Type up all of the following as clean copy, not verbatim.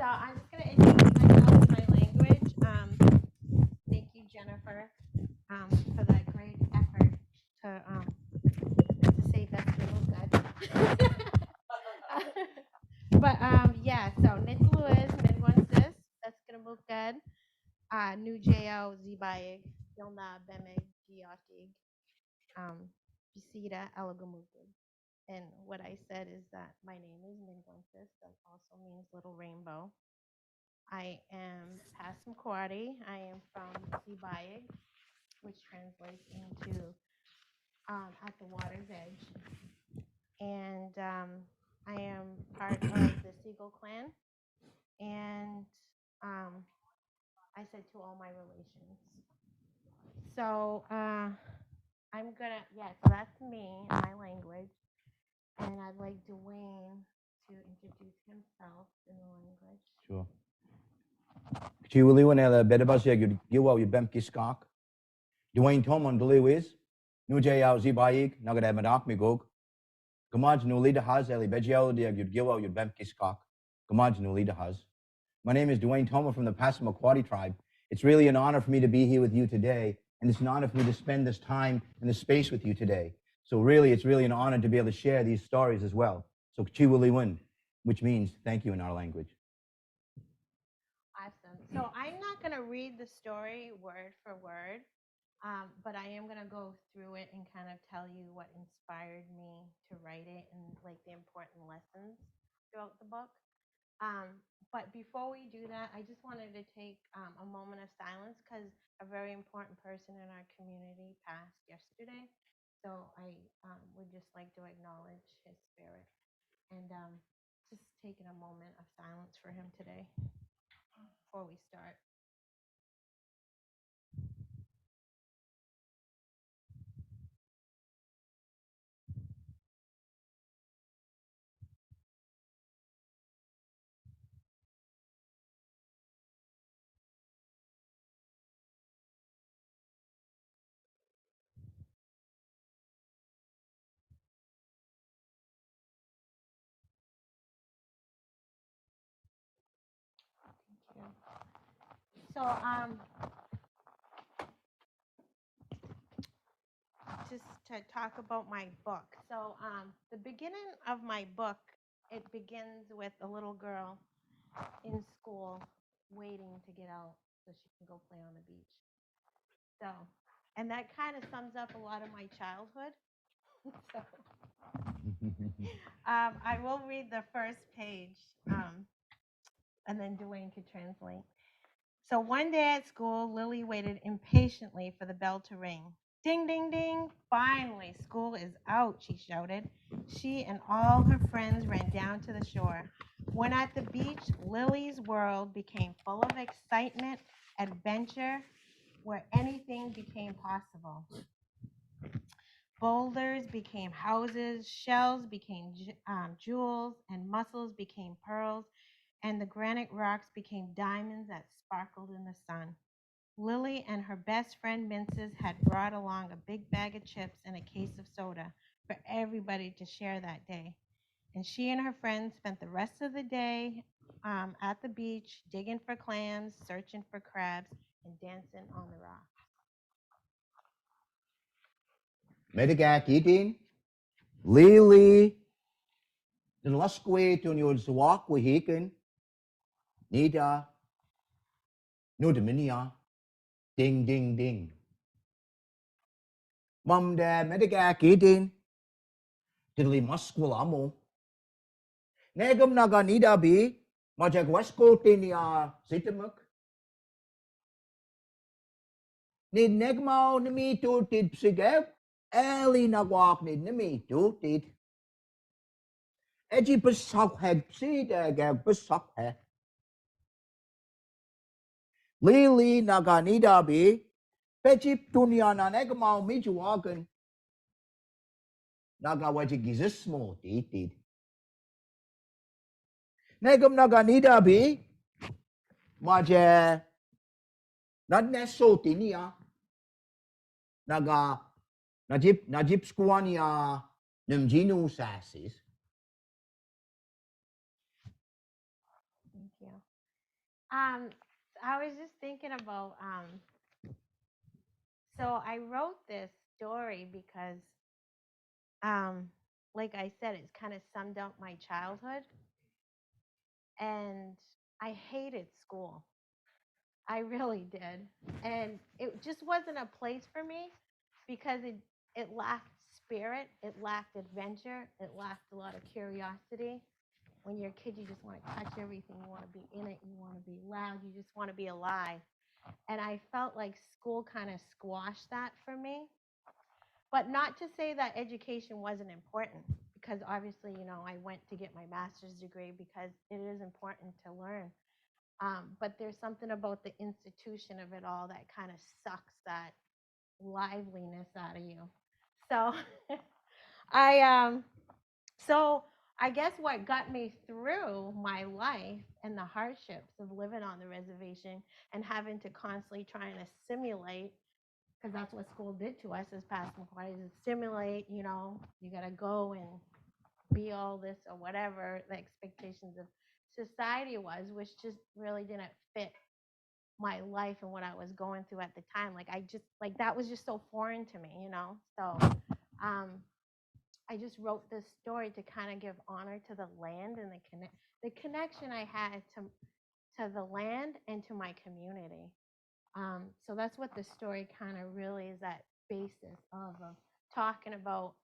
So I'm just going to introduce myself and my language. Thank you, Jennifer, for that great effort to say that's real good. But yeah, so Nitluis, Minquansis, that's going to move good. New Jo, Zibayig, Yilna, Bemig, Gioti, Bisida, Elagamugu. And what I said is that my name is Minquansis, that also means little rainbow. I am Passamaquoddy. I am from Sipayik, which translates into at the water's edge. And I am part of the Seagull clan. And I said to all my relations. So I'm gonna, yeah, so that's me, my language. And I'd like Dwayne to introduce himself in the language. Sure. Chiwili ela bedabasya giwa you bemkiskak. Dwayne Tomah Dwayne New Jo Zibayik, Nagada Madakmigog. Gamaj Nulida Haz, Eli Bejiel, you'd giwa you bemkiskak. Gamaj Nulida Haz. My name is Dwayne Tomah from the Passamaquoddy tribe. It's really an honor for me to be here with you today, and it's an honor for me to spend this time and this space with you today. So really, it's really an honor to be able to share these stories as well. So Chiwiliwin, which means thank you in our language. Awesome. So I'm not going to read the story word for word, but I am going to go through it and kind of tell you what inspired me to write it and like the important lessons throughout the book. But before we do that, I just wanted to take a moment of silence because a very important person in our community passed yesterday. So I would just like to acknowledge his spirit and just taking a moment of silence for him today before we start. So just to talk about my book. So the beginning of my book, it begins with a little girl in school waiting to get out so she can go play on the beach. So, and that kind of sums up a lot of my childhood. So, I will read the first page, and then Dwayne could translate. So one day at school, Lily waited impatiently for the bell to ring. Ding, ding, ding. Finally, school is out, she shouted. She and all her friends ran down to the shore. When at the beach, Lily's world became full of excitement, adventure, where anything became possible. Boulders became houses, shells became jewels, and mussels became pearls, and the granite rocks became diamonds that sparkled in the sun. Lily and her best friend Minces had brought along a big bag of chips and a case of soda for everybody to share that day. And she and her friends spent the rest of the day at the beach, digging for clams, searching for crabs, and dancing on the rocks. Medigak eating, Lily, the last way to your walk with Hicken, Nita, no Dominia, ding, ding, ding. Mum, Dad, Medigak eating, Diddly Musculamo. Negum Naga Nida be, Majak Westcoat in the Sitamuk. Need Negmo, Nimi to did Psigap, Ellie Nagwalk need Nimi to did. Edgy Pesok had Psi, Dagag Pesok had. Lily Naganida be, Pechip Tuniana Negamo, Mijuagan. Nagawajik is a small did. Negum Naganida be, Maja, not Nesotinia. Naga Najib Squania Namjinu Sassis. you. Um, I was just thinking about so I wrote this story because like I said, it's kind of summed up my childhood, and I hated school. I really did. And it just wasn't a place for me because it lacked spirit, it lacked adventure, it lacked a lot of curiosity. When you're a kid, you just want to touch everything, you want to be in it, you want to be loud, you just want to be alive. And I felt like school kind of squashed that for me. But not to say that education wasn't important, because obviously, I went to get my master's degree because it is important to learn. But there's something about the institution of it all that kind of sucks that liveliness out of you. So I so I guess what got me through my life and the hardships of living on the reservation and having to constantly try and assimilate, because that's what school did to us as Passamaquoddies, is simulate, you got to go and be all this or whatever the expectations of society was, which just really didn't fit my life and what I was going through at the time. Like that was just so foreign to me. So um, I just wrote this story to kind of give honor to the land and the connection I had to the land and to my community. So that's what the story kind of really is, that basis of talking about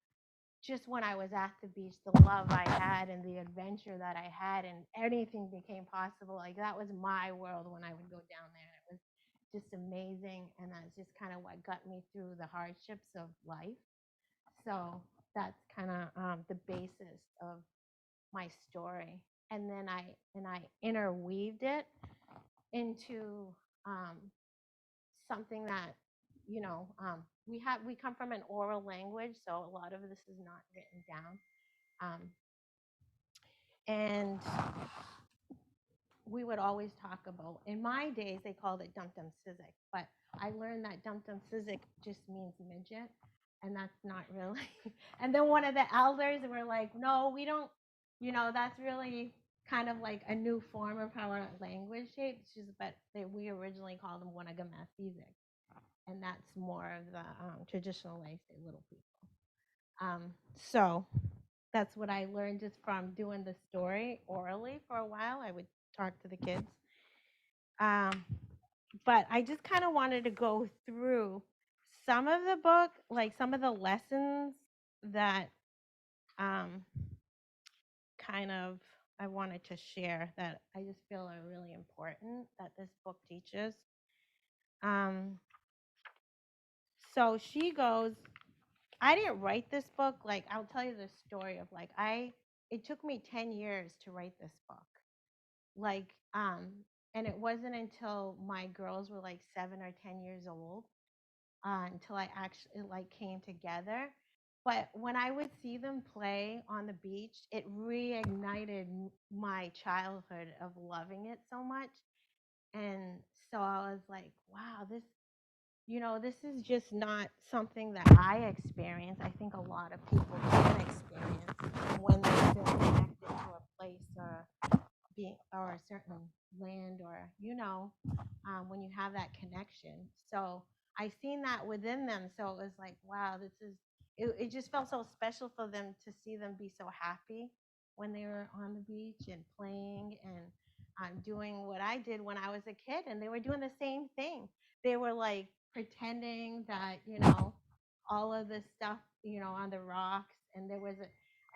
just when I was at the beach, the love I had and the adventure that I had, and anything became possible. Like that was my world when I would go down there. It was just amazing, and that's just kind of what got me through the hardships of life. So that's kind of the basis of my story, and then I interweaved it into something that we come from an oral language, so a lot of this is not written down. And we would always talk about, in my days they called it dum dum sizik, but I learned that dum dum sizik just means midget, and that's not really. And then one of the elders were like, no, we don't, that's really kind of like a new form of how our language shapes, just but we originally called them Wanagama-sizik, and that's more of the traditional way, say little people. So that's what I learned just from doing the story orally for a while. I would talk to the kids. But I just kind of wanted to go through some of the book, like some of the lessons that um, kind of I wanted to share that I just feel are really important that this book teaches. Um, so she goes, I didn't write this book. Like, I'll tell you the story of like, it took me 10 years to write this book. Like, and it wasn't until my girls were like 7 or 10 years old until I actually like came together. But when I would see them play on the beach, it reignited my childhood of loving it so much. And so I was like, wow, this is just not something that I experience. I think a lot of people can experience when they feel connected to a place or a certain land, or when you have that connection. So I seen that within them. So it was like, wow, it just felt so special for them to see them be so happy when they were on the beach and playing and doing what I did when I was a kid, and they were doing the same thing. They were like pretending that all of this stuff on the rocks, and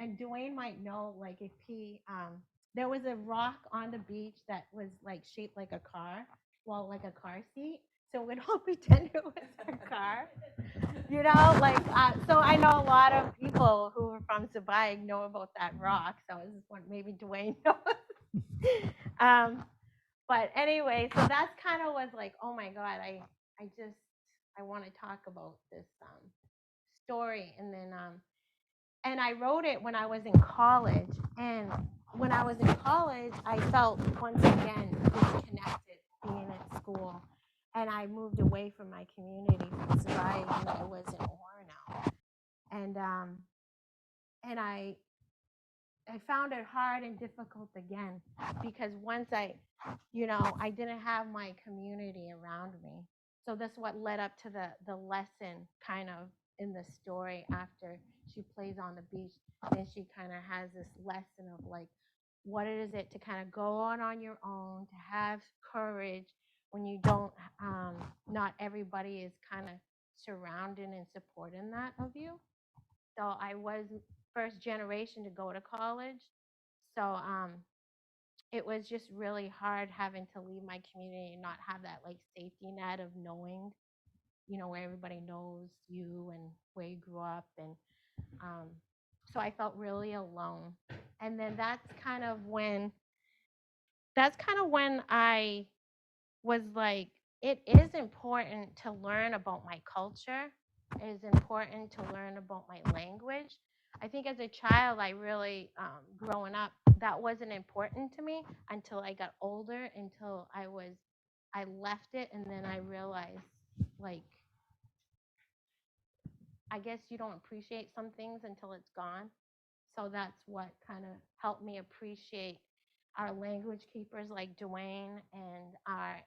and Dwayne might know, like, if he there was a rock on the beach that was like shaped like a car, well, like a car seat. So we'd all pretend it was a car, like, so I know a lot of people who are from Sipayik know about that rock. So this is what maybe Dwayne knows. But anyway, so that's kind of was like, oh my God, I want to talk about this story. And then and I wrote it when I was in college. And when I was in college, I felt once again disconnected being at school. And I moved away from my community from Sarai, and I was in Orono. And I I found it hard and difficult again because once I didn't have my community around me. So that's what led up to the lesson kind of in the story after she plays on the beach. Then she kind of has this lesson of like, what is it to kind of go on your own, to have courage when you don't, not everybody is kind of surrounding and supporting that of you. So I was first generation to go to college. So it was just really hard having to leave my community and not have that like safety net of knowing, where everybody knows you and where you grew up. And um, so I felt really alone. And then that's kind of when I was like, it is important to learn about my culture. It is important to learn about my language. I think as a child, I really, growing up, that wasn't important to me until I got older, until I left it, and then I realized, like, I guess you don't appreciate some things until it's gone. So that's what kind of helped me appreciate our language keepers like Dwayne and our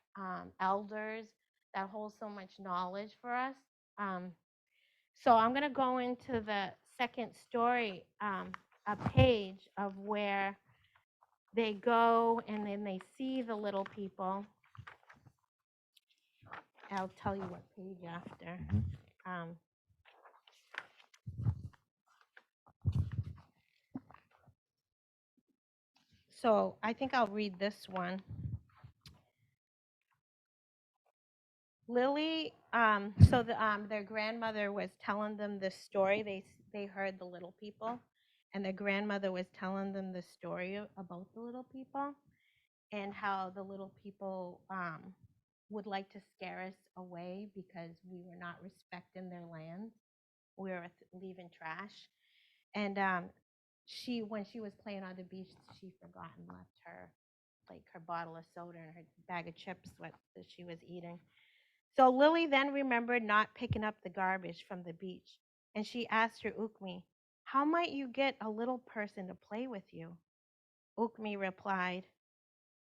elders that hold so much knowledge for us. Um, so I'm going to go into the second story, a page of where they go and then they see the little people. I'll tell you what page after. Um, so I think I'll read this one. Lily, their grandmother was telling them this story. They heard the little people, and their grandmother was telling them the story about the little people and how the little people would like to scare us away because we were not respecting their lands. We were leaving trash, and when she was playing on the beach, she forgot and left her bottle of soda and her bag of chips that she was eating. So Lily then remembered not picking up the garbage from the beach, and she asked her Ukmi, "How might you get a little person to play with you?" Ukmi replied,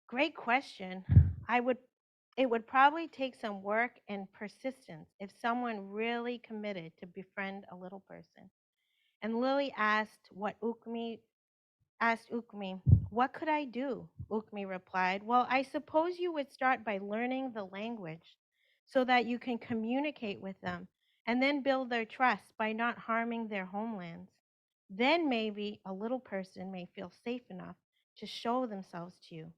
"Great question. I would It would probably take some work and persistence if someone really committed to befriend a little person." And Lily asked Ukmi, "What could I do?" Ukmi replied, "Well, I suppose you would start by learning the language so that you can communicate with them and then build their trust by not harming their homelands. Then maybe a little person may feel safe enough to show themselves to you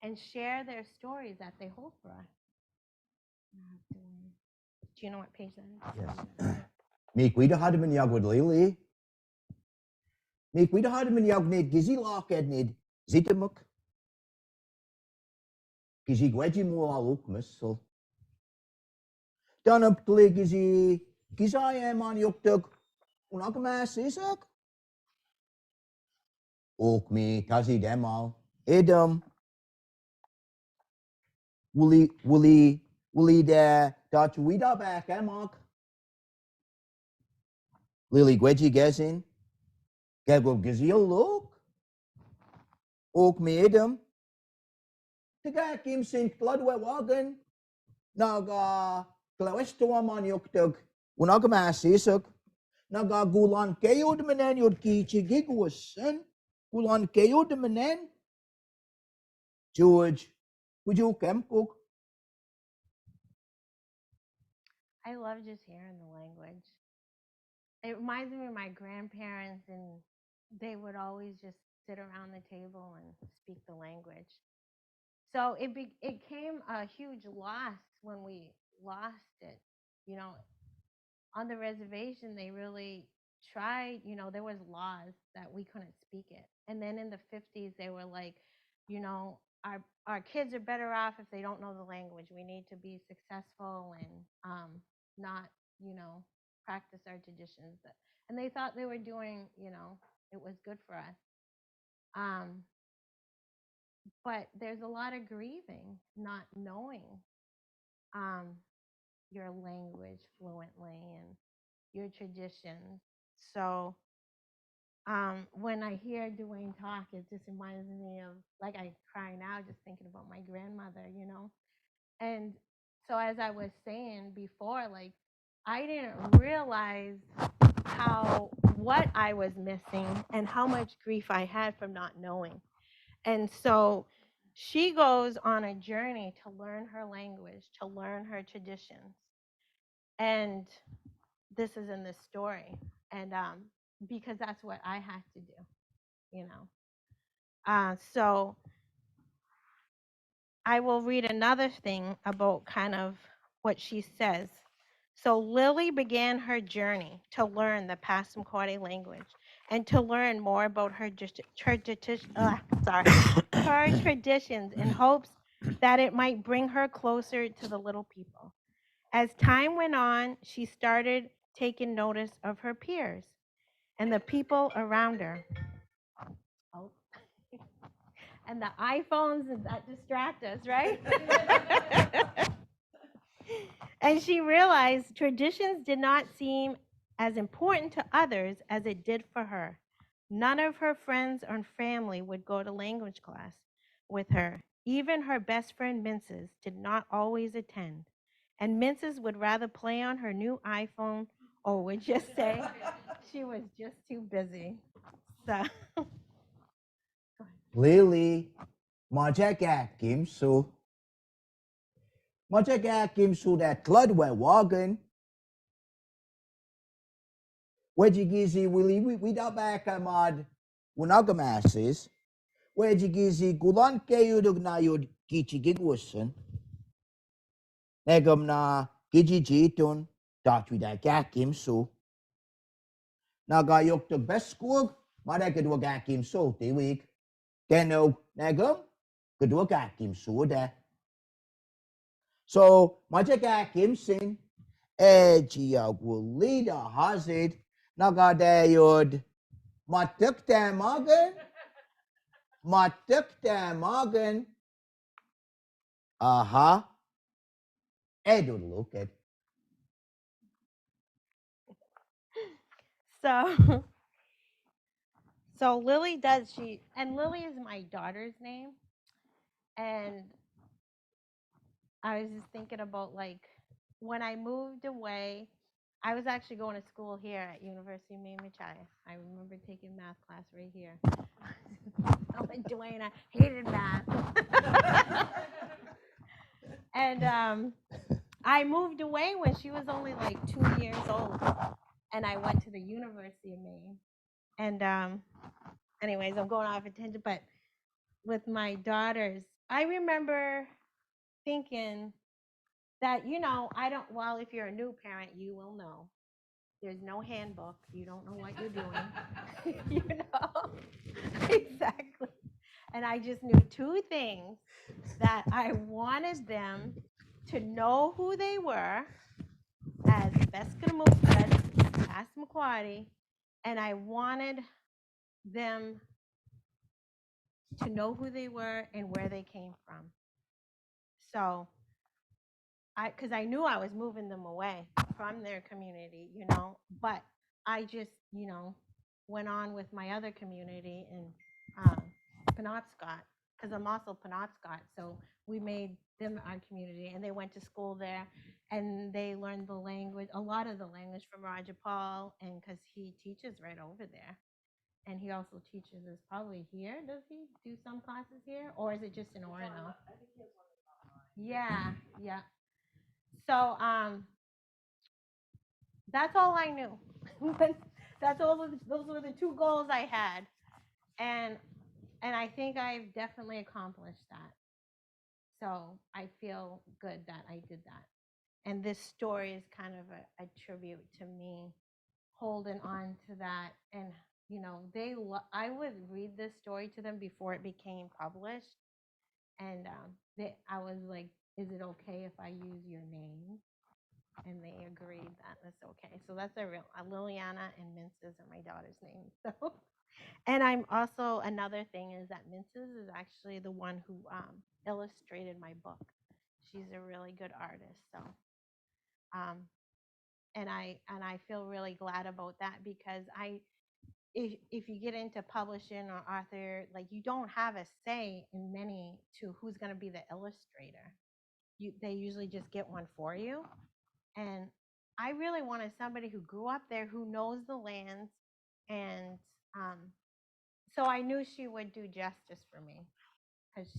and share their stories that they hold for us." Do you know what page that is? Yes. Meek, we had him in Yagwood Lily. Meek, we had him in Yagnid Gizzy Lockhead Nid Zitamuk. Gizzy Gwedgy Mola Lukmus. Dan up to Gizzy Gizayam on Yuktug. Unakamass Isak. Ook me, Tazi Demal. Edom. Woolly there. Dutch Wida back, Emok. Lily Gwedgy Gezin. Gaggle Gizil look. Ook me Edom. The guy came sink Bloodway Wagon. Naga Clawestoam on Yuktug. Unakamass Isak. Naga Gulan Kayo de Menen Yod Kichi Gigwason. Gulan Kayo de Menen. George, would you come cook? I love just hearing the language. It reminds me of my grandparents, and they would always just sit around the table and speak the language. So it came a huge loss when we lost it. You know, on the reservation, they really tried. There was laws that we couldn't speak it, and then in the 50s, they were like, our kids are better off if they don't know the language. We need to be successful and not, practice our traditions. And they thought they were doing, it was good for us. Um, but there's a lot of grieving, not knowing um, your language fluently and your traditions. So when I hear Dwayne talk, it just reminds me of, like, I cry now just thinking about my grandmother, you know. And so as I was saying before, like, I didn't realize how what I was missing and how much grief I had from not knowing. And so she goes on a journey to learn her language, to learn her traditions. And this is in this story. And because that's what I had to do, you know. So I will read another thing about kind of what she says. So Lily began her journey to learn the Passamaquoddy language and to learn more about her traditions in hopes that it might bring her closer to the little people. As time went on, she started taking notice of her peers and the people around her. Oh, and the iPhones that distract us, right? And she realized traditions did not seem as important to others as it did for her. None of her friends or family would go to language class with her. Even her best friend Minces did not always attend. And Minces would rather play on her new iPhone or would just say she was just too busy. So Lily, Majak Kim so. Majak Kim so that Clud went walking. Wejigizi Willie, we da back a mod. Unagamasses. Wejigizi Gulan Kayudug na yud Gichigigwussen. Negum na Gijijitun. Dot with that gakim so. Nagayok the best school. Madakadwa gakim so. They week. Keno Negum. Kadwa gakim so there. So, Majak sin. Ejia will lead a hazard. Nagadayod. Matuk Tamagan. Matuk Tamagan. Aha. Edud look at. so so Lily does and Lily is my daughter's name. And I was just thinking about, like, when I moved away, I was actually going to school here at University of Maine. I remember taking math class right here. I'm like, Dwayne, I hated math. And I moved away when she was only like 2 years old, and I went to the University of Maine. And anyways, I'm going off a tangent, but with my daughters, I remember thinking that, I don't, well, if you're a new parent, you will know. There's no handbook. You don't know what you're doing. Exactly. And I just knew two things: that I wanted them to know who they were as Passamaquoddy, and I wanted them to know who they were and where they came from. So because I knew I was moving them away from their community, but I just, went on with my other community in Penobscot, because I'm also Penobscot. So we made them our community, and they went to school there, and they learned the language, a lot of the language from Roger Paul, and because he teaches right over there. And he also teaches us probably here. Does he do some classes here, or is it just in Orono? Yeah, yeah. So that's all I knew. That's all. Those were the two goals I had, and I think I've definitely accomplished that. So I feel good that I did that. And this story is kind of a tribute to me holding on to that. And I would read this story to them before it became published, and I was like, "Is it okay if I use your name?" And they agreed that that's okay. So that's Liliana and Minces are my daughter's names. So, and I'm also, another thing is that Minces is actually the one who illustrated my book. She's a really good artist. So, um, and I feel really glad about that, because if you get into publishing or author, like you don't have a say in many to who's going to be the illustrator. They usually just get one for you. And I really wanted somebody who grew up there, who knows the lands, and so I knew she would do justice for me, because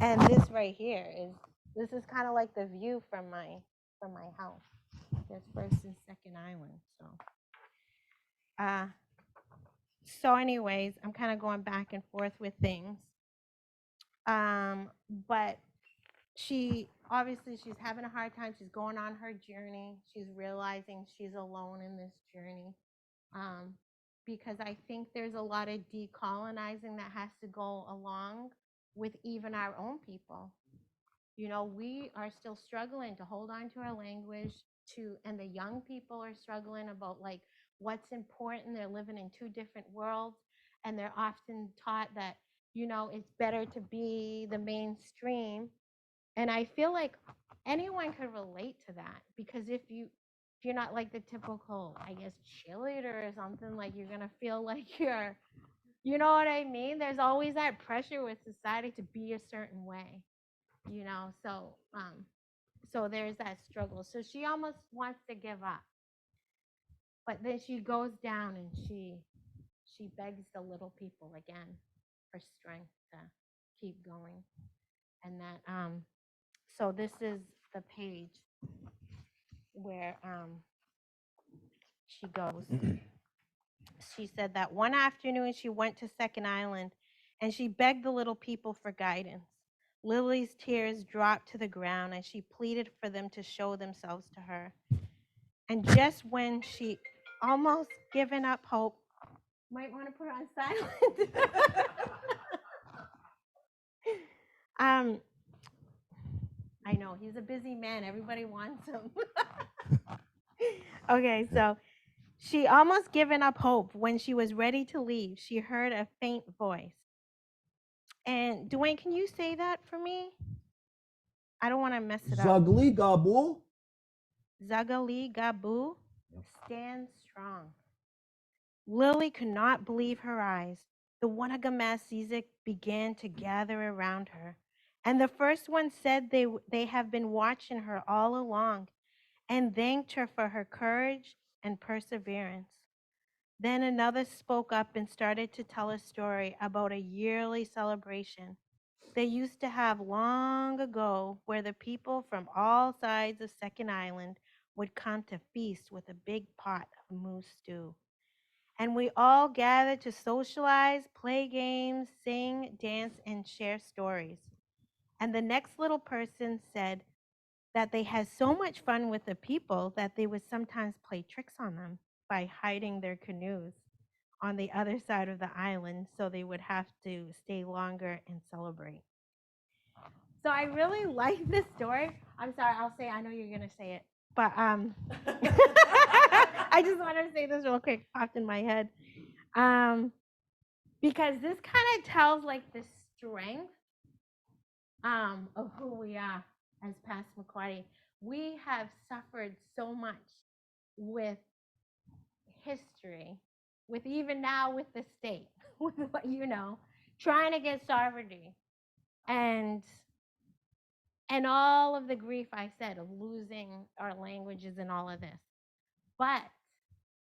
And this right here this is kind of like the view from my house. There's first and second island. So anyways, I'm kind of going back and forth with things. But she's having a hard time. She's going on her journey. She's realizing she's alone in this journey. Because I think there's a lot of decolonizing that has to go along with even our own people. We are still struggling to hold on to our language, and the young people are struggling about like what's important. They're living in two different worlds, and they're often taught that it's better to be the mainstream. And I feel like anyone could relate to that, because if you're not like the typical, I guess, cheerleader or something, like you're gonna feel like you know what I mean? There's always that pressure with society to be a certain way. So there's that struggle. So she almost wants to give up, but then she goes down and she begs the little people again for strength to keep going. And that so this is the page where she goes. She said that one afternoon she went to Second Island and she begged the little people for guidance. Lily's tears dropped to the ground and she pleaded for them to show themselves to her. And just when she almost given up hope, might want to put her on silent. I know, he's a busy man. Everybody wants him. Okay, so she almost given up hope. When she was ready to leave, she heard a faint voice. And Dwayne, can you say that for me? I don't want to mess it up. Zugly Gabu. Zagali Gabu, stand strong. Lily could not believe her eyes. The Wanagamazizik began to gather around her. And the first one said they have been watching her all along and thanked her for her courage and perseverance. Then another spoke up and started to tell a story about a yearly celebration they used to have long ago, where the people from all sides of Second Island would come to feast with a big pot of moose stew. And we all gathered to socialize, play games, sing, dance, and share stories. And the next little person said that they had so much fun with the people that they would sometimes play tricks on them by hiding their canoes on the other side of the island, so they would have to stay longer and celebrate. So I really like this story. I'm sorry, I'll say, I know you're gonna say it, but I just wanted to say this real quick, popped in my head. Because this kind of tells like the strength of who we are as Passamaquoddy. We have suffered so much with history, with even now with the state, with trying to get sovereignty, and all of the grief I said of losing our languages and all of this. But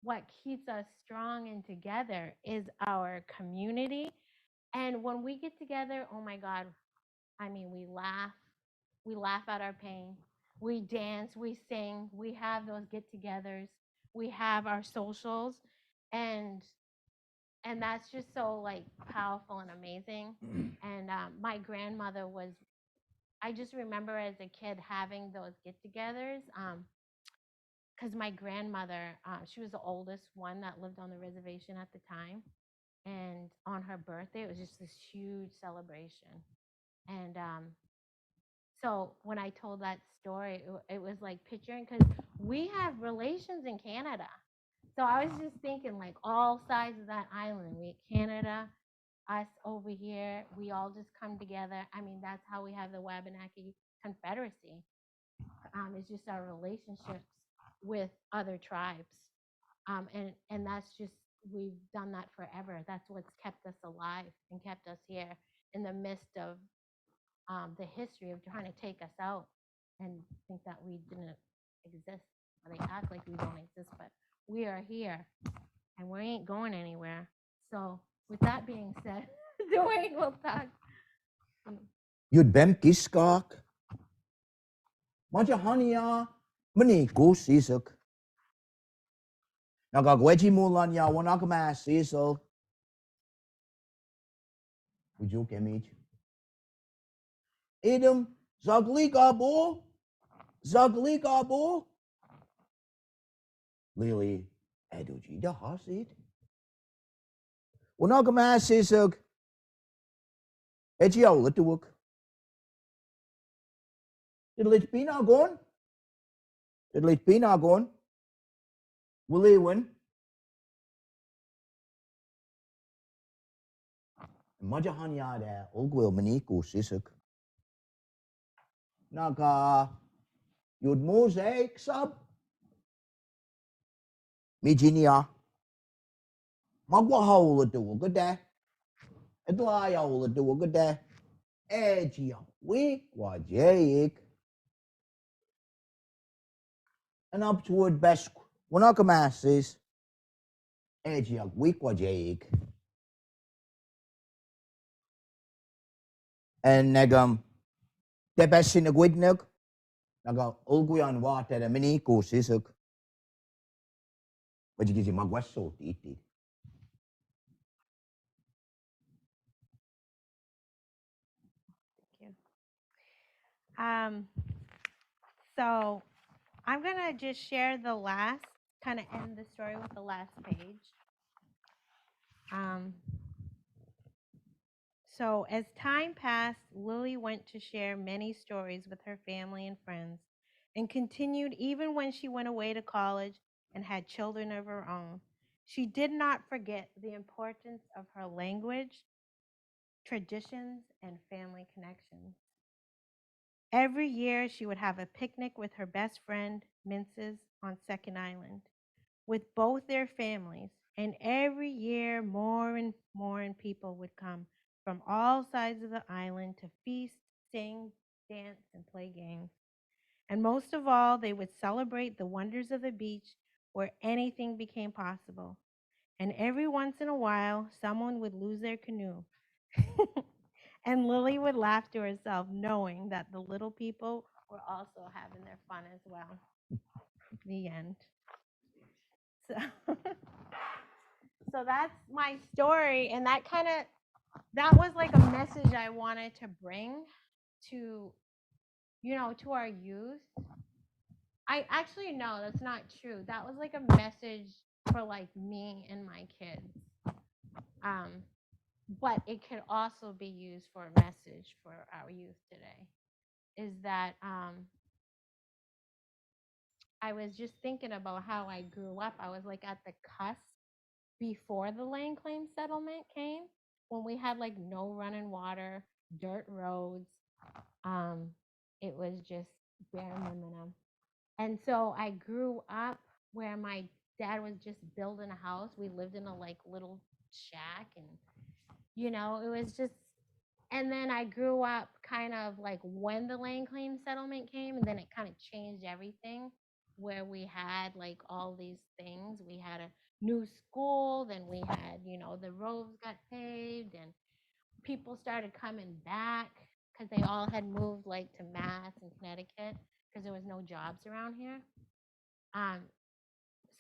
what keeps us strong and together is our community. And when we get together, oh my God, I mean, we laugh at our pain, we dance, we sing, we have those get-togethers, we have our socials, and that's just so like powerful and amazing. And my grandmother was, I just remember as a kid having those get-togethers, because my grandmother, she was the oldest one that lived on the reservation at the time, and on her birthday, it was just this huge celebration. And so when I told that story, it was like picturing, because we have relations in Canada. So I was just thinking like all sides of that island. We Canada, us over here, we all just come together. I mean, that's how we have the Wabanaki Confederacy. It's just our relationships with other tribes. And that's just we've done that forever. That's what's kept us alive and kept us here in the midst of the history of trying to take us out and think that we didn't exist. Or they act like we don't exist, but we are here and we ain't going anywhere. So, with that being said, Dwayne will talk. You'd bem kiskak. Maja hania, mani go sisuk. Nagagweji mulan ya wanakama sisil. Would you image? Adam, Zaglikabo, Zaglikabo. Lily, Eduji da hasit. Wanakama sisuk. Eji out the work. Did it be not gone? Did it be not gone? Will they win? Majahan yada, Ogwil Maniku Sisuk. Naga, you'd mosaic sub. Mijinia. Magwa hole do a good day. A dry hole do a good day. Edgy week, what jake. And up toward best. When I come asses. Edgy week, what jake. And negum. The best in the Gwidnug. Naga, Ogwian water, a mini ko sisuk. But you give you magwaso to eat it. Thank you. So I'm gonna just share the last, kind of end the story with the last page. So as time passed, Lily went to share many stories with her family and friends, and continued even when she went away to college and had children of her own. She did not forget the importance of her language, traditions, and family connections. Every year, she would have a picnic with her best friend, Minces, on Second Island, with both their families. And every year, more and more people would come from all sides of the island to feast, sing, dance, and play games. And most of all, they would celebrate the wonders of the beach where anything became possible. And every once in a while, someone would lose their canoe. And Lily would laugh to herself, knowing that the little people were also having their fun as well. The end. So, so that's my story. And that was like a message I wanted to bring to, to our youth. I actually, no, that's not true. That was like a message for like me and my kids. But it could also be used for a message for our youth today. Is that I was just thinking about how I grew up. I was like at the cusp before the land claim settlement came, when we had like no running water, dirt roads. Um, it was just bare minimum. And so I grew up where my dad was just building a house. We lived in a like little shack, and it was just, and then I grew up kind of like when the land claim settlement came, and then it kind of changed everything, where we had like all these things. We had a new school, then we had, the roads got paved, and people started coming back because they all had moved like to Mass and Connecticut because there was no jobs around here. Um,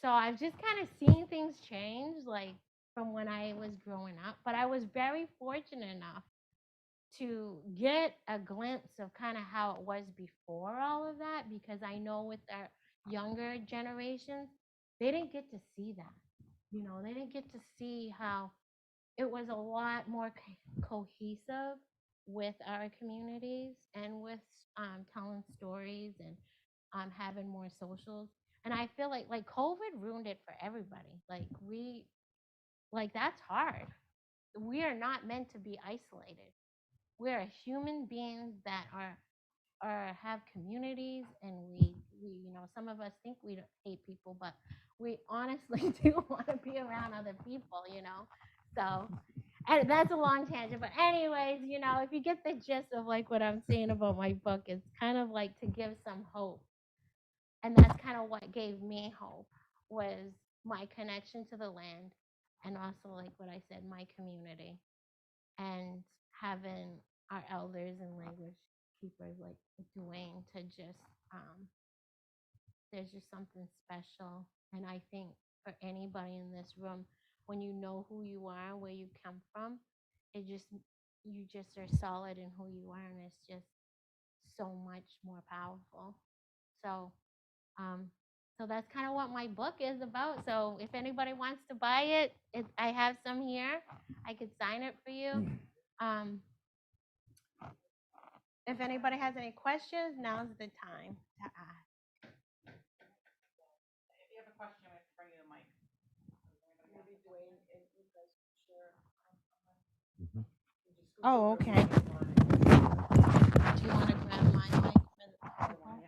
so I've just kind of seen things change, like from when I was growing up. But I was very fortunate enough to get a glimpse of kind of how it was before all of that, because I know with our younger generations, they didn't get to see that. They didn't get to see how it was a lot more cohesive with our communities, and with telling stories, and having more socials. And I feel like COVID ruined it for everybody. Like that's hard. We are not meant to be isolated. We are human beings that are are have communities, and we some of us think we don't hate people, but we honestly do want to be around other people, So, and that's a long tangent, but anyways, if you get the gist of like what I'm saying about my book, it's kind of like to give some hope, and that's kind of what gave me hope was my connection to the land, and also like what I said, my community, and having our elders and language keepers like Dwayne to just there's just something special. And I think for anybody in this room, when you know who you are, where you come from, you just are solid in who you are, and it's just so much more powerful. So um so that's kind of what my book is about. So if anybody wants to buy it, I have some here. I could sign it for you. Um, if anybody has any questions, now's the time to ask. If you have a question, we have to bring you the mic. Maybe Dwayne, if you guys could share. Oh, okay. Do you want to grab my mic for the phone?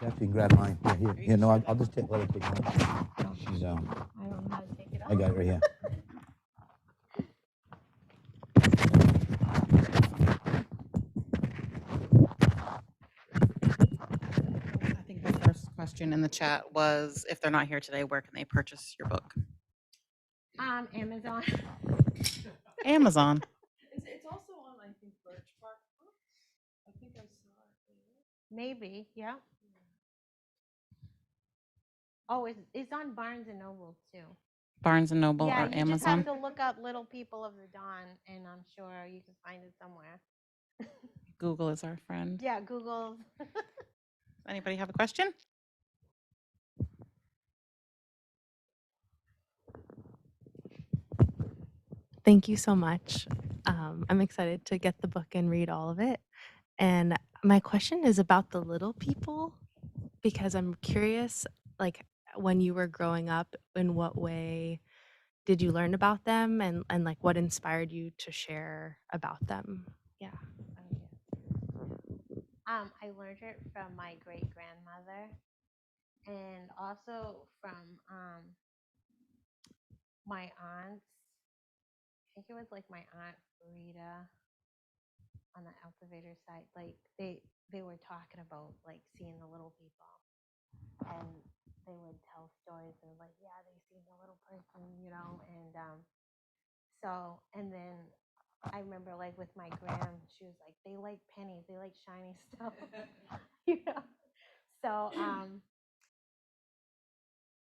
Yeah, if you can grab mine. Yeah, here. Here, no, I'll just let her take mine. She's, I don't know how to take it off. I got it right here. I think the first question in the chat was, if they're not here today, where can they purchase your book? Amazon. Amazon. It's also on, I think, Birchbark Books. I think I saw it. Maybe, yeah. Oh, it's on Barnes and Noble too. Barnes and Noble Yeah, or you just Amazon. have to look up Little People of the Dawn, and I'm sure you can find it somewhere. Google is our friend. Yeah, Google. Anybody have a question? Thank you so much. I'm excited to get the book and read all of it. And my question is about the little people, because I'm curious, like when you were growing up, in what way did you learn about them, and like what inspired you to share about them? Yeah. I learned it from my great grandmother, and also from my aunts. I think it was like my aunt Rita on the elevator side. Like they were talking about like seeing the little people, and they would tell stories and like, yeah, they seen the little person, and so, and then I remember like with my gram, she was like, they like pennies, they like shiny stuff. you know so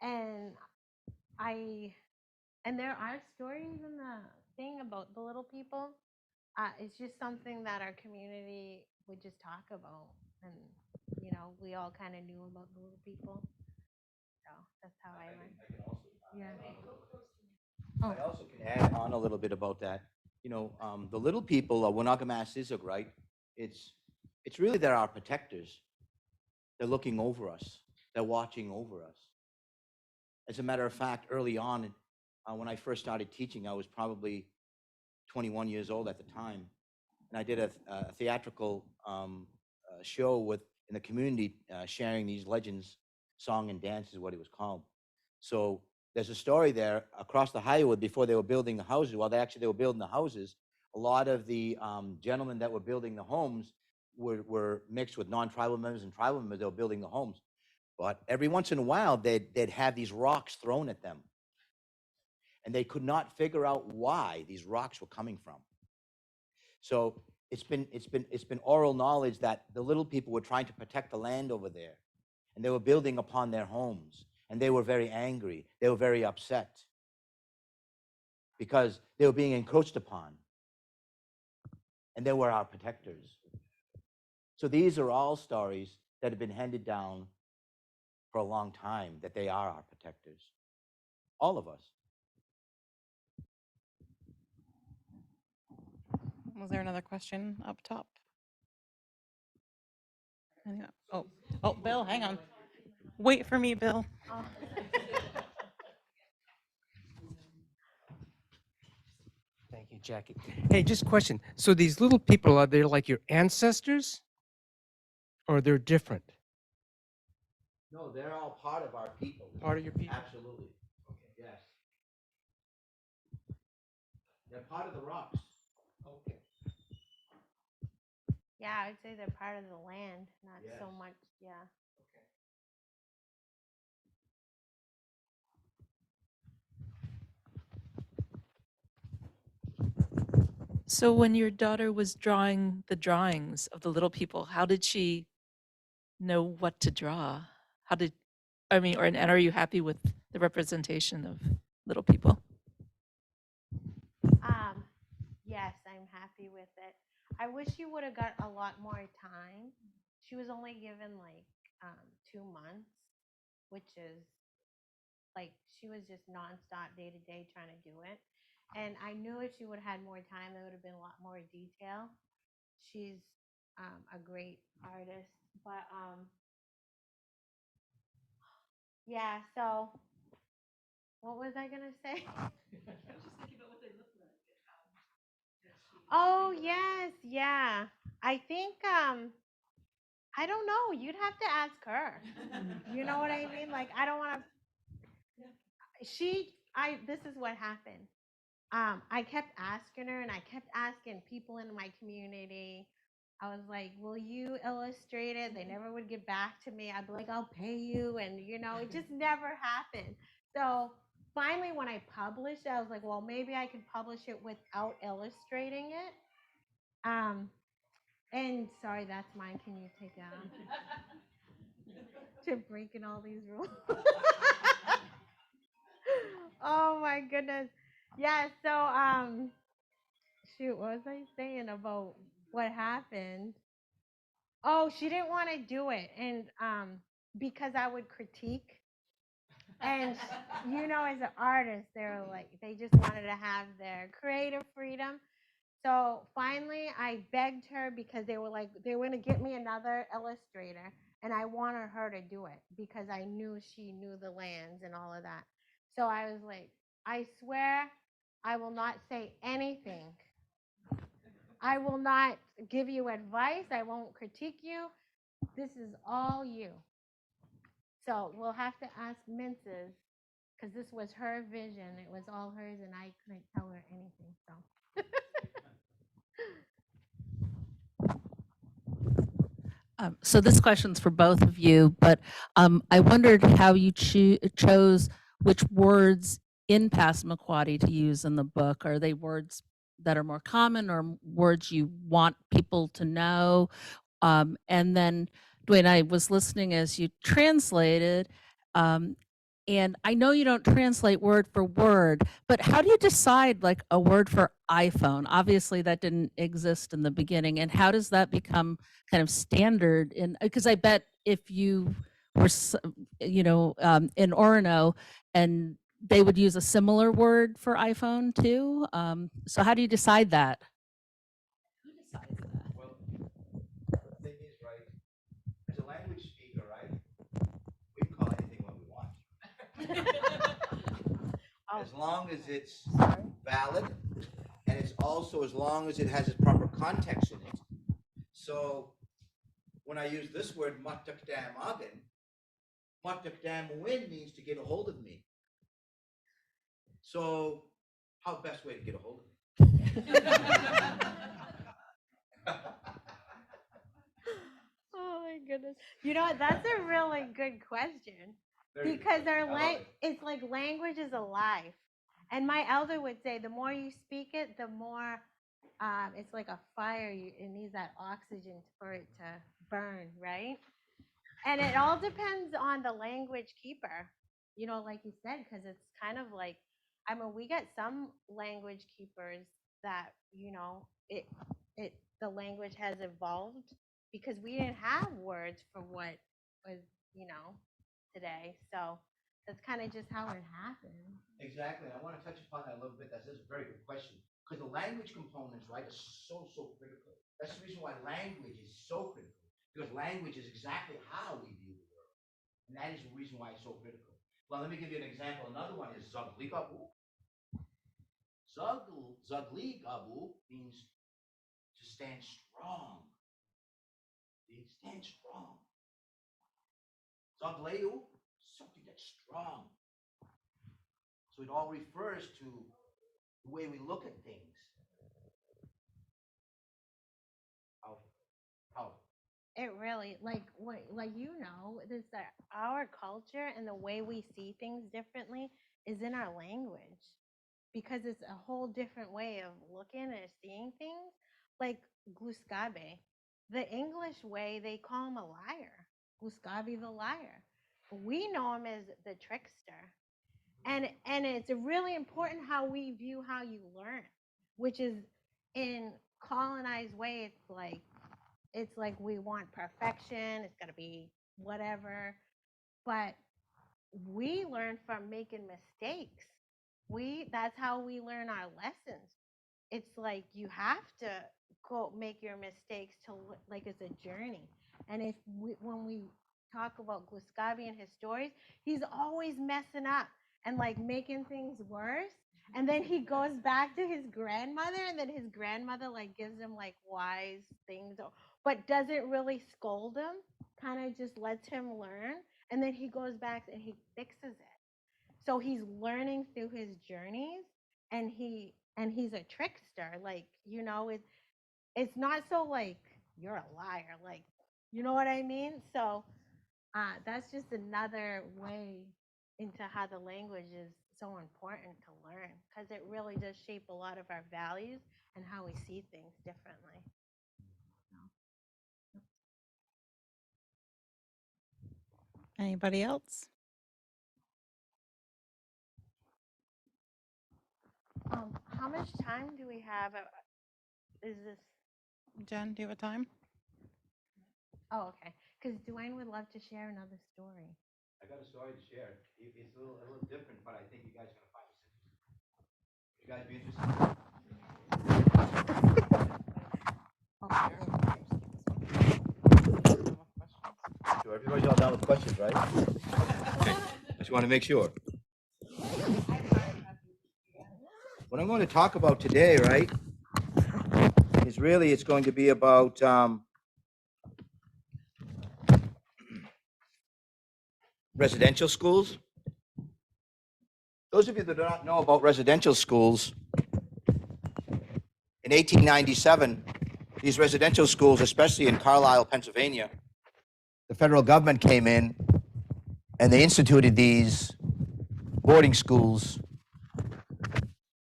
and I and there are stories in the thing about the little people. It's just something that our community would just talk about, and we all kind of knew about the little people. So that's how I learned. Yeah. I also can add on a little bit about that. The little people are Wabanakik, right? It's really they're our protectors. They're looking over us. They're watching over us. As a matter of fact, early on, when I first started teaching, I was probably 21 years old at the time, and I did a theatrical show in the community, sharing these legends, song and dance is what it was called. So there's a story there across the highway before they were building the houses. While they were building the houses, a lot of the gentlemen that were building the homes were mixed with non-tribal members and tribal members. They were building the homes, but every once in a while they'd have these rocks thrown at them, and they could not figure out why these rocks were coming from. So it's been oral knowledge that the little people were trying to protect the land over there, and they were building upon their homes, and they were very angry. They were very upset because they were being encroached upon, and they were our protectors. So these are all stories that have been handed down for a long time, that they are our protectors, all of us. Was there another question up top? Oh, Bill, hang on. Wait for me, Bill. Thank you, Jackie. Hey, just a question. So these little people, are they like your ancestors? or they're different? No, they're all part of our people. Part of your people? Absolutely. Okay. Yes. They're part of the rocks. Okay. Yeah, I would say they're part of the land, not so Yes. much. Yeah. So when your daughter was drawing the drawings of the little people, how did she know what to draw? How did, I mean, and are you happy with the representation of little people? Yes, I'm happy with it. I wish she would have got a lot more time. She was only given like 2 months, which is like she was just nonstop day to day trying to do it. And I knew if she would have had more time, there would have been a lot more detail. She's a great artist, but yeah. So what was I gonna say? Oh yes, yeah. I think I don't know. You'd have to ask her. You know what I mean? Like I don't want to. This is what happened. I kept asking her, and I kept asking people in my community. I was like, "Will you illustrate it?" They never would get back to me. I'd be like, "I'll pay you," and it just never happened. So finally, when I published it, I was like, "Well, maybe I could publish it without illustrating it." And sorry, that's mine. Can you take out? To breaking all these rules. Oh my goodness. Yeah, so shoot, what was I saying about what happened? Oh, she didn't want to do it, and because I would critique. And as an artist, they just wanted to have their creative freedom. So finally, I begged her because they were going to get me another illustrator, and I wanted her to do it because I knew she knew the lands and all of that. So I was like, I swear I will not say anything. I will not give you advice. I won't critique you. This is all you. So we'll have to ask Minces because this was her vision. It was all hers, and I couldn't tell her anything. So. So this question's for both of you, but I wondered how you chose which words in Passamaquoddy to use in the book. Are they words that are more common or words you want people to know? And then, Dwayne, I was listening as you translated, and I know you don't translate word for word, but how do you decide like a word for iPhone? Obviously, that didn't exist in the beginning, and how does that become kind of standard in? Because I bet if you were, in Orono, and they would use a similar word for iPhone too. So how do you decide that? Who decides that? Well, the thing is, right, as a language speaker, right, we can call anything what we want. As long as it's valid, and it's also as long as it has its proper context in it. So when I use this word, matakdam agin, matakdam win means to get a hold of me. So how's the best way to get a hold of me? Oh my goodness. You know what? That's a really good question Very because good. I love it. it's like language is alive. And my elder would say the more you speak it, the more it's like a fire. It needs that oxygen for it to burn, right? And it all depends on the language keeper, like you said, because it's kind of like, I mean, we get some language keepers that, the language has evolved because we didn't have words for what was, today. So that's kind of just how it happened. Exactly. I want to touch upon that a little bit. That's a very good question. Because the language components, right, are so critical. That's the reason why language is so critical. Because language is exactly how we view the world. And that is the reason why it's so critical. Well, let me give you an example. Another one is Zagligabu. Zagligabu means to stand strong. See? stand strong. Zagleu, something that's strong. So it all refers to the way we look at things. How? It really, like is that our culture and the way we see things differently is in our language, because it's a whole different way of looking and seeing things. Like Gluskabe, the English way they call him a liar, Gluskabe the liar. We know him as the trickster, and it's really important how we view how you learn, which is in colonized way. It's like we want perfection. It's got to be whatever. But we learn from making mistakes. That's how we learn our lessons. It's like you have to go make your mistakes to like it's a journey. And when we talk about Gluskabe and his stories, he's always messing up and like making things worse. And then he goes back to his grandmother, and then his grandmother like gives him like wise things, but doesn't really scold him. Kind of just lets him learn, and then he goes back and he fixes it. So he's learning through his journeys, and he's a trickster. Like, it's not so like you're a liar, like, you know what I mean? So that's just another way into how the language is so important to learn, because it really does shape a lot of our values and how we see things differently. Anybody else? How much time do we have? Is this? Jen, do you have a time? Oh, okay. Because Dwayne would love to share another story. I got a story to share. It's a little different, but I think you guys are gonna find this interesting. You guys be interested? Sure, everybody's all done with questions, right? Okay. I just want to make sure. What I'm going to talk about today, right, is really, it's going to be about residential schools. Those of you that do not know about residential schools, in 1897, these residential schools, especially in Carlisle, Pennsylvania, the federal government came in and they instituted these boarding schools.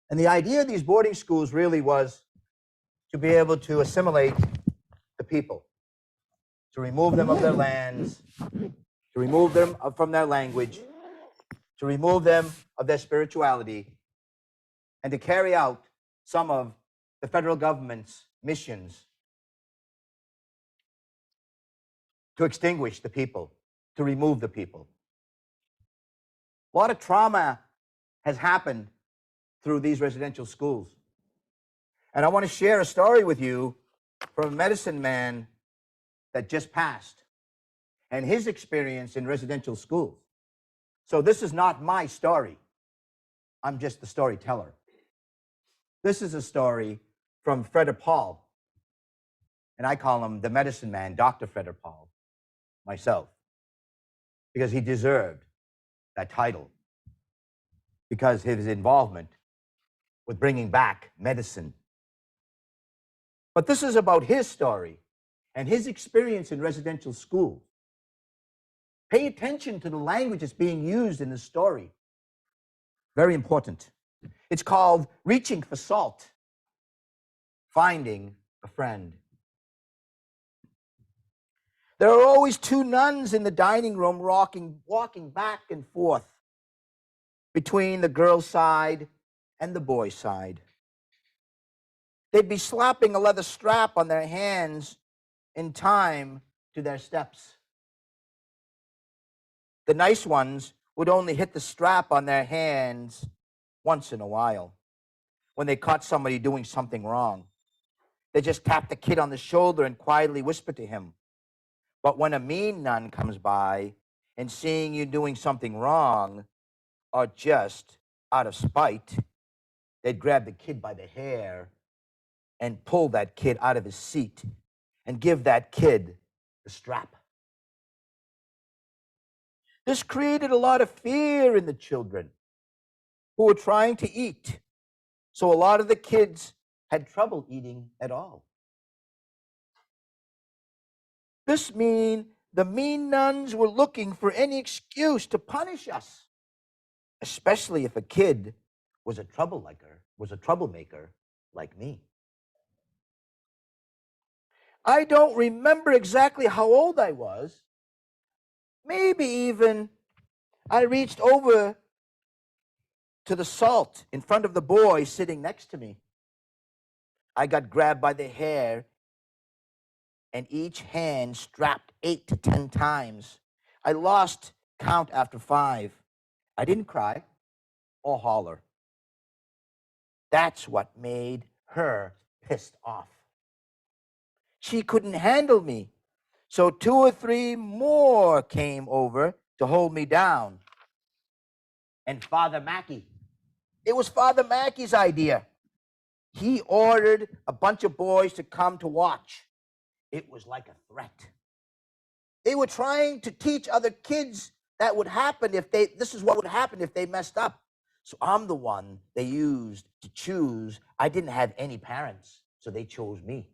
And the idea of these boarding schools really was to be able to assimilate the people, to remove them of their lands, to remove them from their language, to remove them of their spirituality, and to carry out some of the federal government's missions to extinguish the people, to remove the people. A lot of trauma has happened through these residential schools. And I want to share a story with you from a medicine man that just passed and his experience in residential schools. So this is not my story. I'm just the storyteller. This is a story from Frederick Paul, and I call him the medicine man, Dr. Frederick Paul, myself, because he deserved that title, because of his involvement with bringing back medicine. But this is about his story and his experience in residential schools. Pay attention to the language that's being used in the story. Very important. It's called Reaching for Salt, Finding a Friend. There are always two nuns in the dining room walking back and forth between the girl's side and the boy's side. They'd be slapping a leather strap on their hands in time to their steps. The nice ones would only hit the strap on their hands once in a while when they caught somebody doing something wrong. They just tap the kid on the shoulder and quietly whisper to him. But when a mean nun comes by and seeing you doing something wrong, or just out of spite, they'd grab the kid by the hair and pull that kid out of his seat and give that kid the strap. This created a lot of fear in the children who were trying to eat. So a lot of the kids had trouble eating at all. This means the mean nuns were looking for any excuse to punish us, especially if a kid was a troublemaker like me. I don't remember exactly how old I was. Maybe even I reached over to the salt in front of the boy sitting next to me. I got grabbed by the hair and each hand strapped 8 to 10 times. I lost count after 5. I didn't cry or holler. That's what made her pissed off. She couldn't handle me, so 2 or 3 more came over to hold me down. And Father Mackey, it was Father Mackey's idea. He ordered a bunch of boys to come to watch. It was like a threat. They were trying to teach other kids that would happen this is what would happen if they messed up. So I'm the one they used to choose. I didn't have any parents, so they chose me.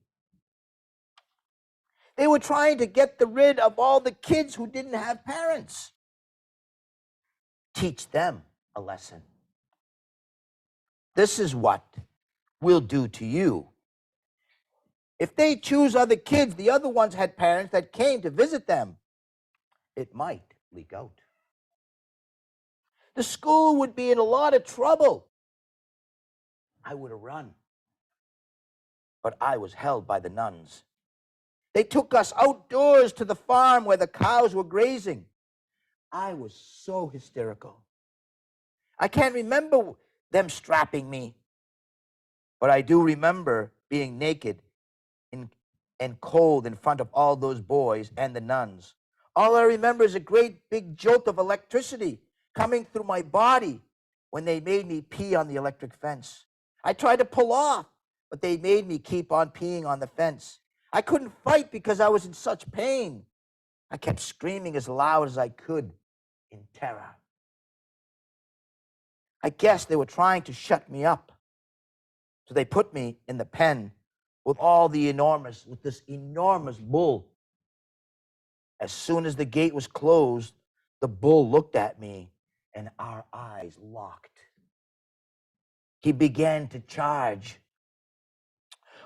They were trying to get rid of all the kids who didn't have parents. Teach them a lesson. This is what we'll do to you. If they choose other kids, the other ones had parents that came to visit them, it might leak out. The school would be in a lot of trouble. I would have run. But I was held by the nuns. They took us outdoors to the farm where the cows were grazing. I was so hysterical. I can't remember them strapping me, but I do remember being naked and cold in front of all those boys and the nuns. All I remember is a great big jolt of electricity coming through my body when they made me pee on the electric fence. I tried to pull off, but they made me keep on peeing on the fence. I couldn't fight because I was in such pain. I kept screaming as loud as I could in terror. I guess they were trying to shut me up. So they put me in the pen with this enormous bull. As soon as the gate was closed, the bull looked at me and our eyes locked. He began to charge.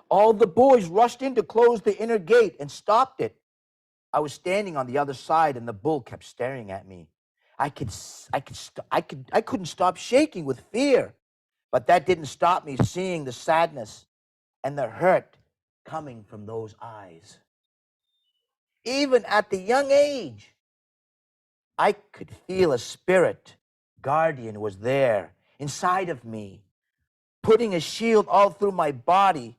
All the boys rushed in to close the inner gate and stopped it. I was standing on the other side and the bull kept staring at me. I couldn't stop shaking with fear, but that didn't stop me seeing the sadness and the hurt coming from those eyes. Even at the young age, I could feel a spirit guardian was there inside of me, putting a shield all through my body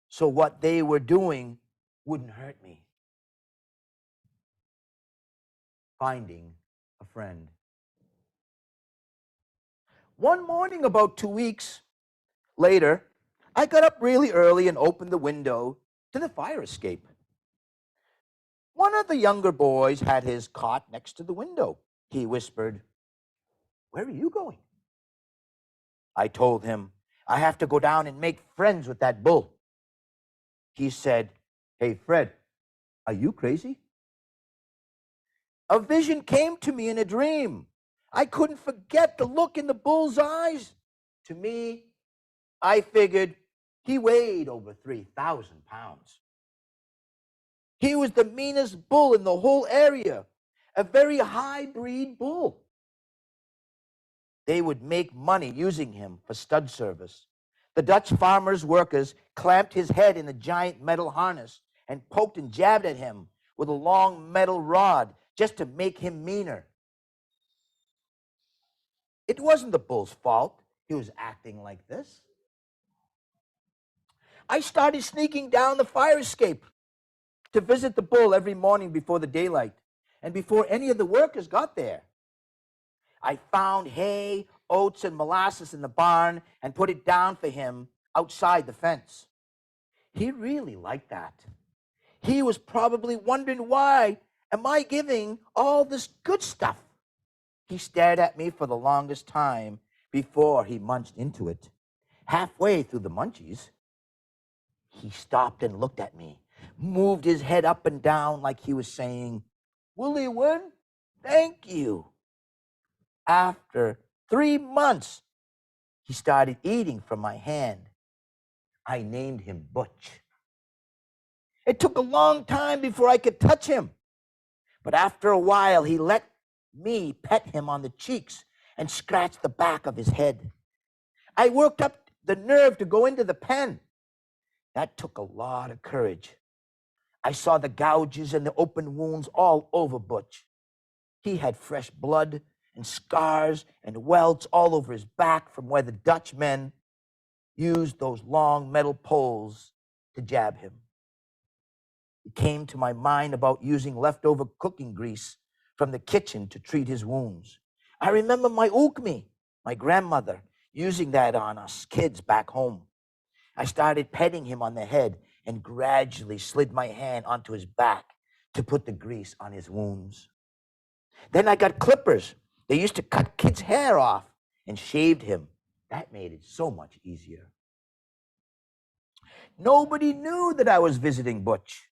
so what they were doing wouldn't hurt me. Finding a friend. One morning, about 2 weeks later, I got up really early and opened the window to the fire escape. One of the younger boys had his cot next to the window. He whispered, "Where are you going?" I told him, "I have to go down and make friends with that bull." He said, "Hey, Fred, are you crazy?" A vision came to me in a dream. I couldn't forget the look in the bull's eyes. To me, I figured he weighed over 3,000 pounds. He was the meanest bull in the whole area, a very high-breed bull. They would make money using him for stud service. The Dutch farmers' workers clamped his head in a giant metal harness and poked and jabbed at him with a long metal rod just to make him meaner. It wasn't the bull's fault he was acting like this. I started sneaking down the fire escape to visit the bull every morning before the daylight and before any of the workers got there. I found hay, oats, and molasses in the barn and put it down for him outside the fence. He really liked that. He was probably wondering, why am I giving all this good stuff? He stared at me for the longest time before he munched into it. Halfway through the munchies, he stopped and looked at me, moved his head up and down like he was saying, "Willie Win, thank you." After 3 months, he started eating from my hand. I named him Butch. It took a long time before I could touch him, but after a while, he let me pet him on the cheeks and scratch the back of his head. I worked up the nerve to go into the pen. That took a lot of courage. I saw the gouges and the open wounds all over Butch. He had fresh blood and scars and welts all over his back from where the Dutchmen used those long metal poles to jab him. It came to my mind about using leftover cooking grease from the kitchen to treat his wounds. I remember my Ukmi, my grandmother, using that on us kids back home. I started petting him on the head and gradually slid my hand onto his back to put the grease on his wounds. Then I got clippers. They used to cut kids' hair off and shaved him. That made it so much easier. Nobody knew that I was visiting Butch.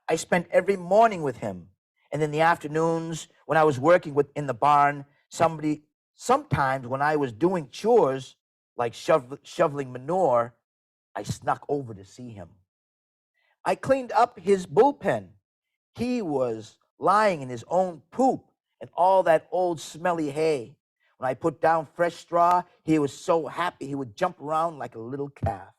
I spent every morning with him. And in the afternoons, when I was working in the barn, sometimes when I was doing chores, like shoveling manure, I snuck over to see him. I cleaned up his bullpen. He was lying in his own poop and all that old smelly hay. When I put down fresh straw, he was so happy he would jump around like a little calf.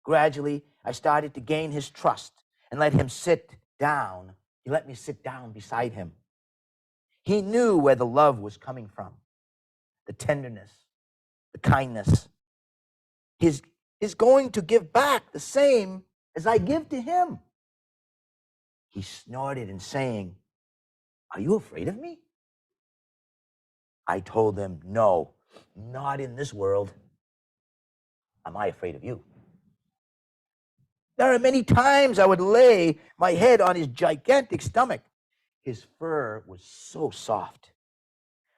Gradually, I started to gain his trust and let him sit down. He let me sit down beside him. He knew where the love was coming from, the tenderness, the kindness. He's going to give back the same as I give to him. He snorted and saying, "Are you afraid of me?" I told him, "No, not in this world. Am I afraid of you?" There are many times I would lay my head on his gigantic stomach. His fur was so soft.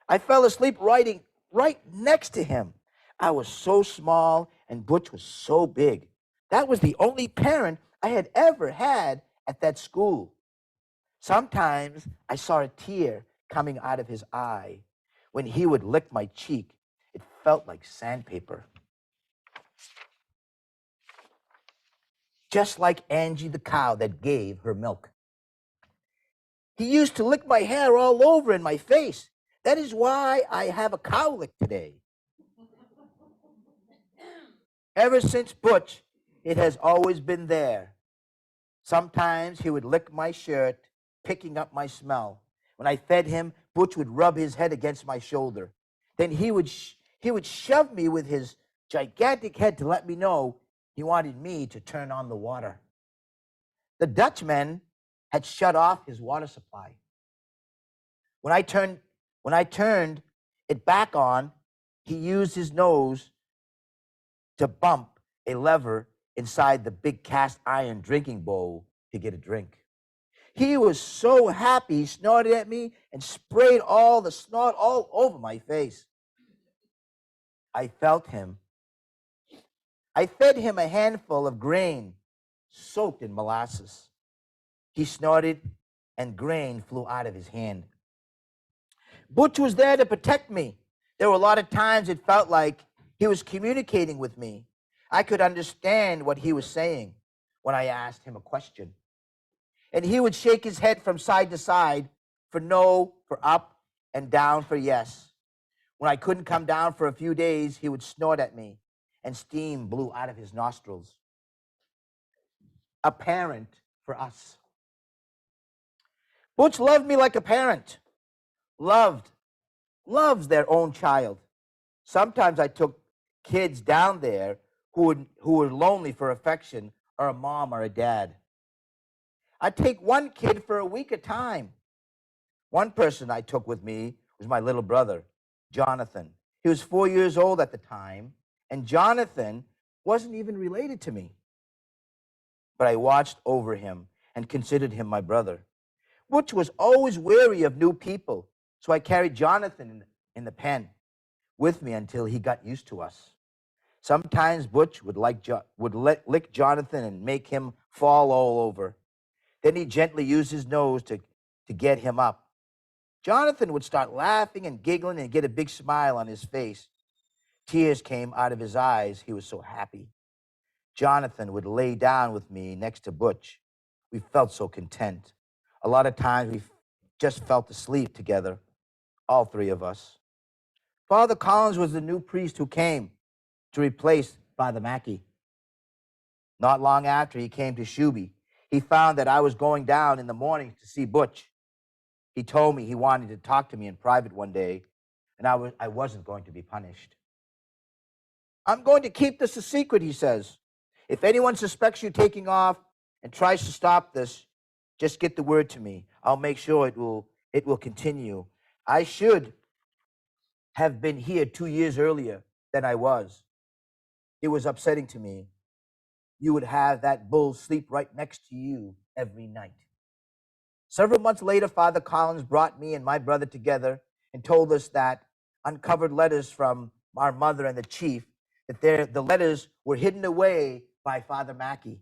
I fell asleep right next to him. I was so small and Butch was so big. That was the only parent I had ever had at that school. Sometimes I saw a tear coming out of his eye. When he would lick my cheek, it felt like sandpaper. Just like Angie the cow that gave her milk. He used to lick my hair all over in my face. That is why I have a cowlick today. Ever since Butch, it has always been there. Sometimes he would lick my shirt, picking up my smell. When I fed him, Butch would rub his head against my shoulder. Then he would shove me with his gigantic head to let me know he wanted me to turn on the water. The Dutchmen had shut off his water supply. When I turned it back on, he used his nose to bump a lever inside the big cast iron drinking bowl to get a drink. He was so happy, he snorted at me and sprayed all the snot all over my face. I felt him. I fed him a handful of grain soaked in molasses. He snorted and grain flew out of his hand. Butch was there to protect me. There were a lot of times it felt like he was communicating with me. I could understand what he was saying when I asked him a question. And he would shake his head from side to side for no, for up, and down for yes. When I couldn't come down for a few days, he would snort at me and steam blew out of his nostrils. A parent for us. Butch loved me like a parent. Loves their own child. Sometimes I took kids down there who were lonely for affection or a mom or a dad. I'd take one kid for a week at a time. One person I took with me was my little brother, Jonathan. He was 4 years old at the time, and Jonathan wasn't even related to me. But I watched over him and considered him my brother. Butch was always wary of new people, so I carried Jonathan in the pen with me until he got used to us. Sometimes Butch would lick Jonathan and make him fall all over. Then he'd gently use his nose to get him up. Jonathan would start laughing and giggling and get a big smile on his face. Tears came out of his eyes. He was so happy. Jonathan would lay down with me next to Butch. We felt so content. A lot of times we just felt asleep together, all three of us. Father Collins was the new priest who came to replace Father Mackey. Not long after he came to Shuby, he found that I was going down in the morning to see Butch. He told me he wanted to talk to me in private one day, and I wasn't going to be punished. I'm going to keep this a secret, he says. If anyone suspects you taking off and tries to stop this, just get the word to me. I'll make sure it will continue. I should have been here 2 years earlier than I was. It was upsetting to me. You would have that bull sleep right next to you every night. Several months later, Father Collins brought me and my brother together and told us that uncovered letters from our mother and the chief, that the letters were hidden away by Father Mackey.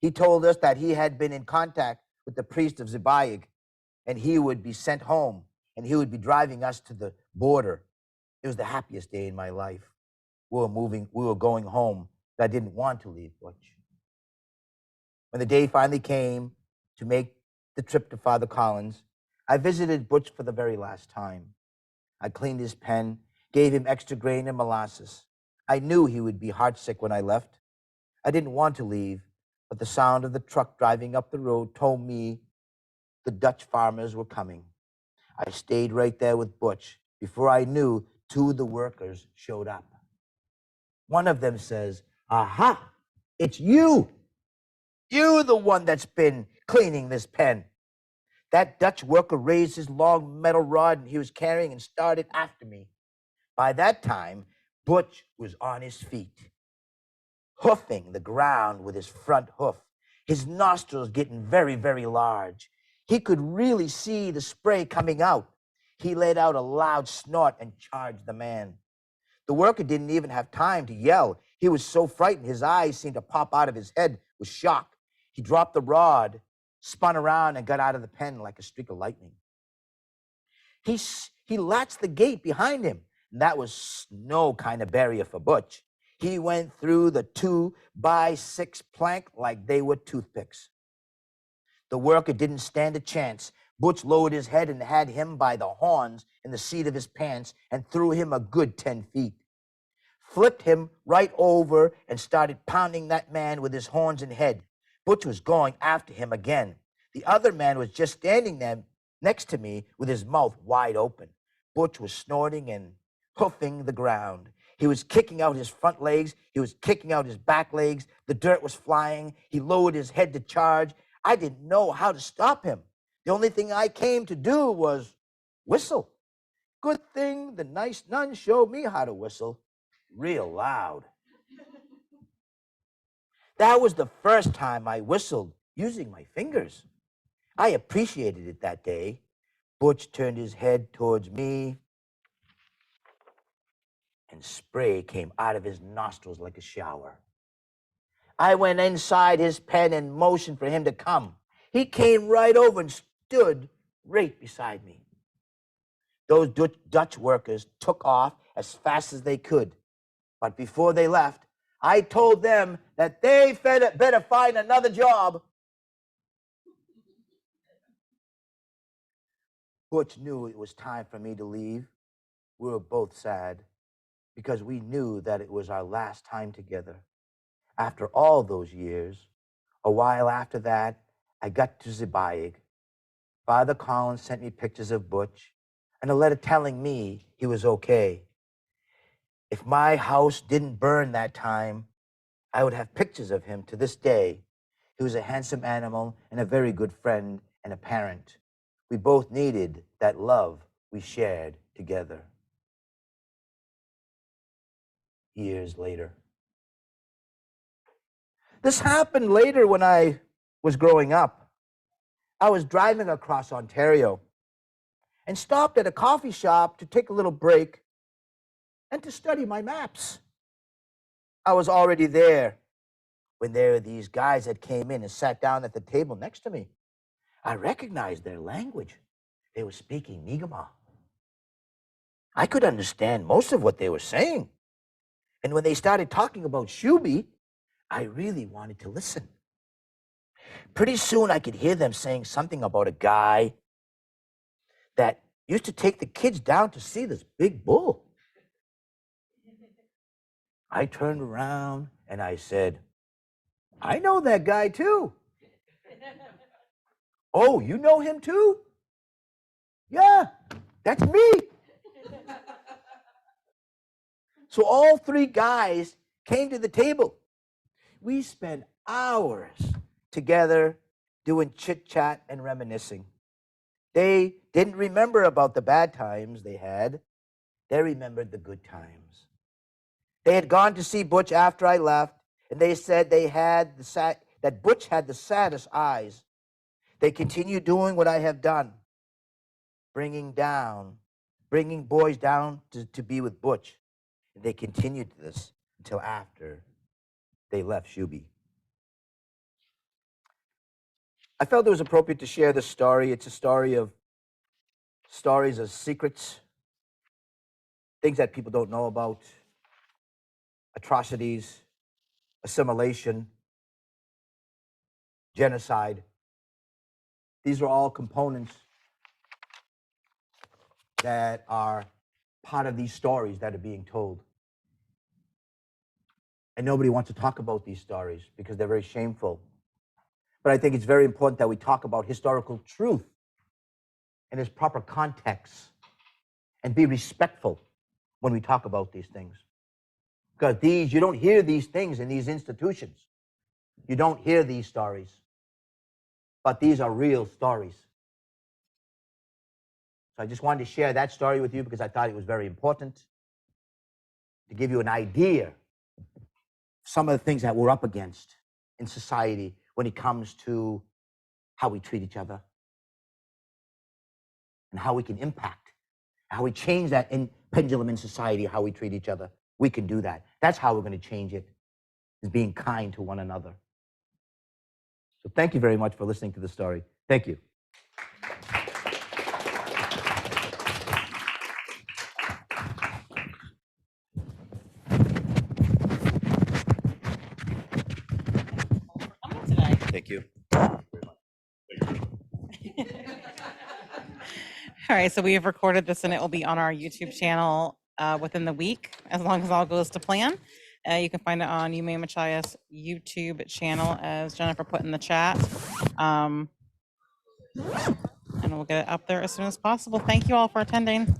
He told us that he had been in contact with the priest of Sipayik, and he would be sent home, and he would be driving us to the border. It was the happiest day in my life. We were going home, but I didn't want to leave Butch. When the day finally came to make the trip to Father Collins, I visited Butch for the very last time. I cleaned his pen, gave him extra grain and molasses. I knew he would be heartsick when I left. I didn't want to leave, but the sound of the truck driving up the road told me the Dutch farmers were coming. I stayed right there with Butch. Before I knew, two of the workers showed up. One of them says, "Aha, it's you. You're the one that's been cleaning this pen." That Dutch worker raised his long metal rod he was carrying and started after me. By that time, Butch was on his feet, hoofing the ground with his front hoof, his nostrils getting very, very large. He could really see the spray coming out. He let out a loud snort and charged the man. The worker didn't even have time to yell. He was so frightened, his eyes seemed to pop out of his head with shock. He dropped the rod, spun around, and got out of the pen like a streak of lightning. He latched the gate behind him, and that was no kind of barrier for Butch. He went through the 2x6 plank like they were toothpicks. The worker didn't stand a chance. Butch lowered his head and had him by the horns in the seat of his pants and threw him a good 10 feet. Flipped him right over and started pounding that man with his horns and head. Butch was going after him again. The other man was just standing there next to me with his mouth wide open. Butch was snorting and hoofing the ground. He was kicking out his front legs. He was kicking out his back legs. The dirt was flying. He lowered his head to charge. I didn't know how to stop him. The only thing I came to do was whistle. Good thing the nice nun showed me how to whistle real loud. That was the first time I whistled using my fingers. I appreciated it that day. Butch turned his head towards me, and spray came out of his nostrils like a shower. I went inside his pen and motioned for him to come. He came right over and stood right beside me. Those Dutch workers took off as fast as they could. But before they left, I told them that they better find another job. Butch knew it was time for me to leave. We were both sad because we knew that it was our last time together. After all those years, a while after that, I got to Sipayik. Father Collins sent me pictures of Butch and a letter telling me he was okay. If my house didn't burn that time, I would have pictures of him to this day. He was a handsome animal and a very good friend and a parent. We both needed that love we shared together. Years later. This happened later when I was growing up. I was driving across Ontario and stopped at a coffee shop to take a little break and to study my maps. I was already there when there were these guys that came in and sat down at the table next to me. I recognized their language. They were speaking Mi'kmaq. I could understand most of what they were saying. And when they started talking about Shuby, I really wanted to listen. Pretty soon I could hear them saying something about a guy that used to take the kids down to see this big bull. I turned around and I said, I know that guy too. Oh, you know him too? Yeah, that's me. So all three guys came to the table. We spent hours together doing chit chat and reminiscing. They didn't remember about the bad times they had. They remembered the good times. They had gone to see Butch after I left, and they said that Butch had the saddest eyes. They continued doing what I have done, bringing boys down to be with Butch. And they continued this until after they left Shuby. I felt it was appropriate to share this story. It's a story of stories of secrets, things that people don't know about, atrocities, assimilation, genocide. These are all components that are part of these stories that are being told. And nobody wants to talk about these stories because they're very shameful. But I think it's very important that we talk about historical truth in its proper context and be respectful when we talk about these things. Because you don't hear these things in these institutions. You don't hear these stories. But these are real stories. So I just wanted to share that story with you because I thought it was very important to give you an idea of some of the things that we're up against in society when it comes to how we treat each other and how we can impact, how we change that pendulum in society, how we treat each other. We can do that. That's how we're going to change it, is being kind to one another. So thank you very much for listening to the story. Thank you. Thank you. All right, so we have recorded this and it will be on our YouTube channel within the week, as long as all goes to plan. You can find it on Yume Machias' YouTube channel, as Jennifer put in the chat. And we'll get it up there as soon as possible. Thank you all for attending.